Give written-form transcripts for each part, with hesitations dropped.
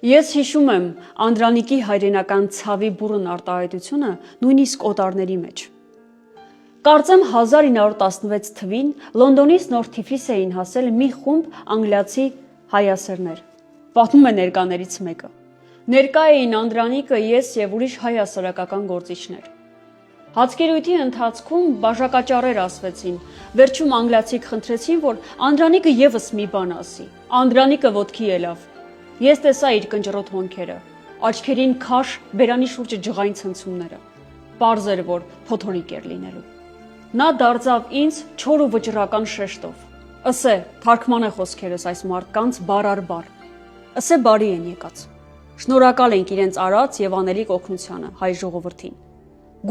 Ես հիշում եմ Անդրանիկի հայրենական ցավի բուռն արտահայտությունը նույնիսկ օտարների մեջ։ Կարծեմ 1916 թվին Լոնդոնից նոր Թիֆլիս էին հասել մի խումբ անգլիացի հայասերներ։ Պատմում է ներկաներից մեկը։ Ներկա էին Անդրանիկը, ես եւ ուրիշ հայ հասարակական գործիչներ։ Հացկերույթի ընթացքում բաժակաճառեր ասվեցին, վերջում անգլիացիք խնդրեցին, որ Անդրանիկը եւս մի բան ասի։ Անդրանիկը ոտքի ելավ։ Ես տեսա իր կնճռոտ հոնքերը, աչքերին քաշ, բերանի շուրջը ջղային ցնցումները։ Պարզ էր, որ փոթորիկ էր լինելու։ Նա դարձավ ինձ չոր ու վճռական շեշտով։ Ըսե, թարգմանե խոսքերս այս մարդկանց բառ առ բառ։ Ըսե բարի են եկած։ Շնորհակալ ենք իրենց արած եւ անելիք օգնությանը հայ ժողովրդին։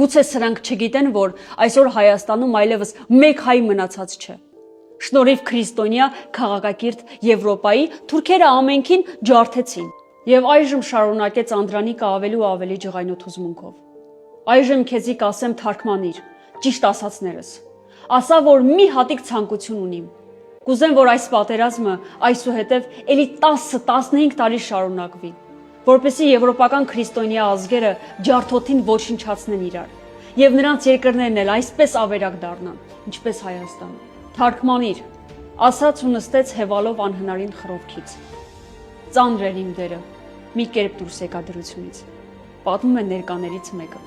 Գուցե սրանք չգիտեն, որ այսօր Հայաստանում այլևս մեկ հայ մնացած չէ։ Շնորհիվ քրիստոնյա քաղաքակիրթ Եվրոպայի թուրքերը ամենքին ջարդեցին եւ այժմ շարունակեց Անդրանիկը ավելի ու ավելի ջղայնոտ հուզմունքով։ Այժմ քեզի կասեմ թարգմանիր, ճիշտ ասածներս։ Ասա, որ մի հատիկ ցանկություն ունիմ։ Կուզեմ, որ այս պատերազմը այսուհետև էլի 10-15 տարի շարունակվի, որպեսզի եվրոպական քրիստոնյա ազգերը ջարդոթին ոչնչացնեն իրար եւ նրանց երկրներն էլ այսպես ավերակ դառնան, ինչպես Հայաստանը։ Թարգմանիր, ասաց ու նստեց հևալով անհնարին խռովքից։ Ծանր էր իմ դերը, մի կերպ դուրս եկա դրությունից, պատմում է ներկաներից մեկը։